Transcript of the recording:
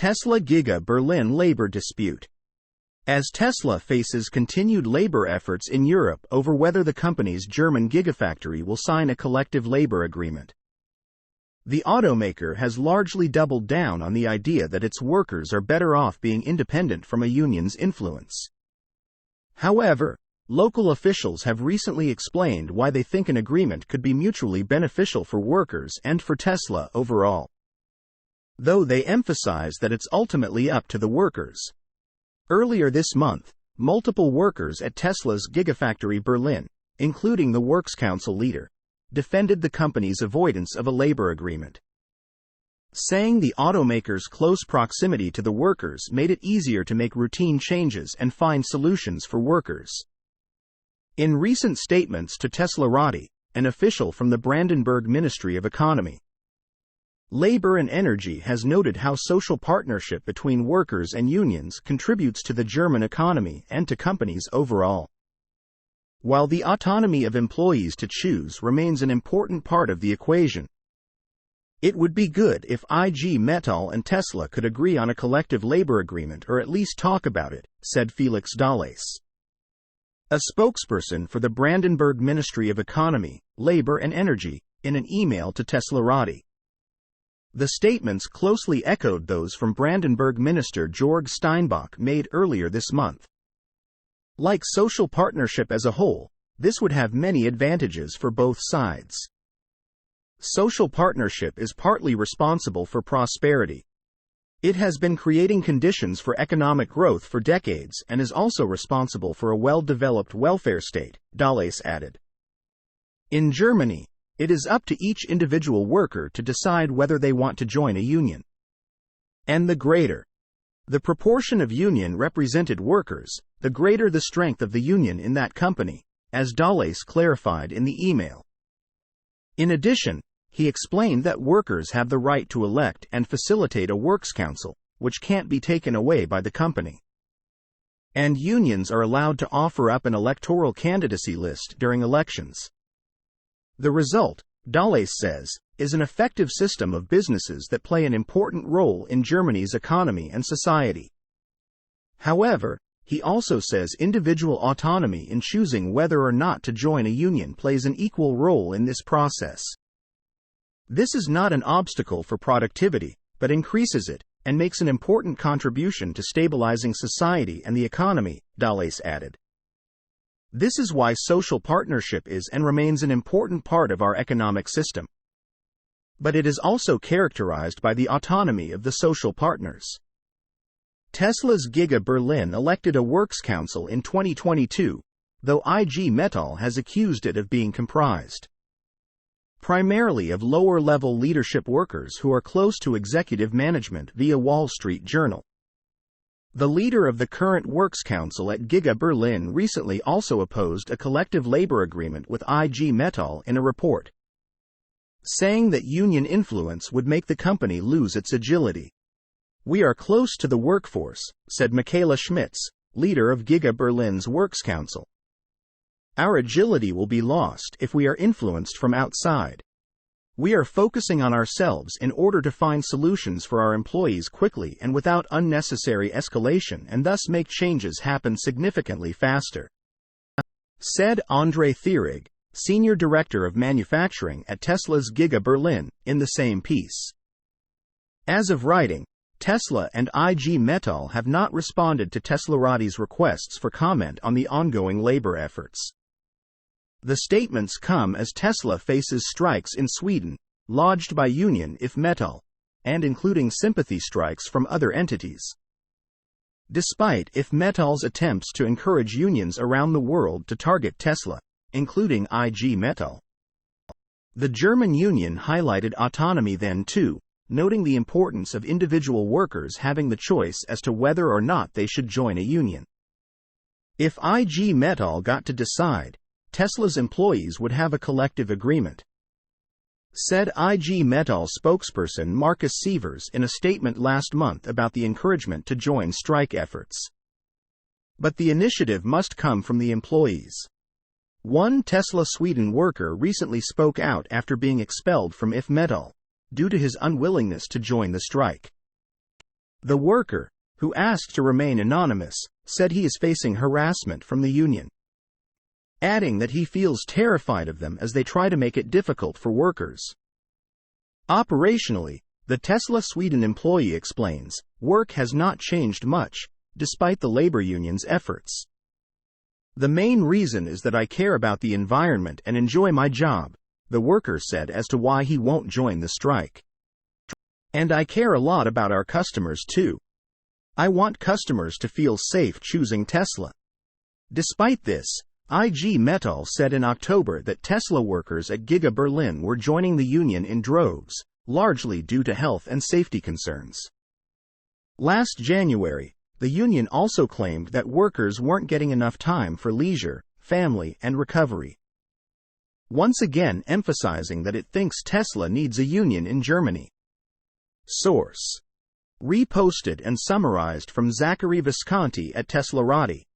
Tesla Giga Berlin labor dispute. As Tesla faces continued labor efforts in Europe over whether the company's German Gigafactory will sign a collective labor agreement. The automaker has largely doubled down on the idea that its workers are better off being independent from a union's influence. However, local officials have recently explained why they think an agreement could be mutually beneficial for workers and for Tesla overall, though they emphasize that it's ultimately up to the workers. Earlier this month, multiple workers at Tesla's Gigafactory Berlin, including the Works Council leader, defended the company's avoidance of a labor agreement, saying the automaker's close proximity to the workers made it easier to make routine changes and find solutions for workers. In recent statements to teslaupdate, an official from the Brandenburg Ministry of Economy, Labor and Energy has noted how social partnership between workers and unions contributes to the German economy and to companies overall. While the autonomy of employees to choose remains an important part of the equation, it would be good if IG Metall and Tesla could agree on a collective labor agreement or at least talk about it, said Felix Dahles, a spokesperson for the Brandenburg Ministry of Economy, Labor and Energy, in an email to teslaupdate. The statements closely echoed those from Brandenburg Minister Georg Steinbach made earlier this month. Like social partnership as a whole, this would have many advantages for both sides. Social partnership is partly responsible for prosperity. It has been creating conditions for economic growth for decades and is also responsible for a well-developed welfare state, Dahles added. In Germany, it is up to each individual worker to decide whether they want to join a union. And the greater the proportion of union-represented workers, the greater the strength of the union in that company, as Dahles clarified in the email. In addition, he explained that workers have the right to elect and facilitate a works council, which can't be taken away by the company. And unions are allowed to offer up an electoral candidacy list during elections. The result, Dahles says, is an effective system of businesses that play an important role in Germany's economy and society. However, he also says individual autonomy in choosing whether or not to join a union plays an equal role in this process. This is not an obstacle for productivity, but increases it, and makes an important contribution to stabilizing society and the economy, Dahles added. This is why social partnership is and remains an important part of our economic system. But it is also characterized by the autonomy of the social partners. Tesla's Giga Berlin elected a works council in 2022, though IG Metall has accused it of being comprised primarily of lower-level leadership workers who are close to executive management via Wall Street Journal. The leader of the current Works Council at Giga Berlin recently also opposed a collective labor agreement with IG Metall in a report, saying that union influence would make the company lose its agility. "We are close to the workforce," said Michaela Schmitz, leader of Giga Berlin's Works Council. "Our agility will be lost if we are influenced from outside. We are focusing on ourselves in order to find solutions for our employees quickly and without unnecessary escalation and thus make changes happen significantly faster," said André Thierig, Senior Director of Manufacturing at Tesla's Giga Berlin, in the same piece. As of writing, Tesla and IG Metall have not responded to teslaupdate's requests for comment on the ongoing labor efforts. The statements come as Tesla faces strikes in Sweden, lodged by Union if Metall, and including sympathy strikes from other entities. Despite if Metall's attempts to encourage unions around the world to target Tesla, including IG Metall, the German union highlighted autonomy then too, noting the importance of individual workers having the choice as to whether or not they should join a union. If IG Metall got to decide, Tesla's employees would have a collective agreement, said IG Metall spokesperson Markus Sievers in a statement last month about the encouragement to join strike efforts. But the initiative must come from the employees. One Tesla Sweden worker recently spoke out after being expelled from IG Metall, due to his unwillingness to join the strike. The worker, who asked to remain anonymous, said he is facing harassment from the union, adding that he feels terrified of them as they try to make it difficult for workers. Operationally, the Tesla Sweden employee explains, work has not changed much, despite the labor union's efforts. The main reason is that I care about the environment and enjoy my job, the worker said as to why he won't join the strike. And I care a lot about our customers too. I want customers to feel safe choosing Tesla. Despite this, IG Metall said in October that Tesla workers at Giga Berlin were joining the union in droves, largely due to health and safety concerns. Last January, the union also claimed that workers weren't getting enough time for leisure, family, and recovery, once again emphasizing that it thinks Tesla needs a union in Germany. Source: reposted and summarized from Zachary Visconti at teslaupdate.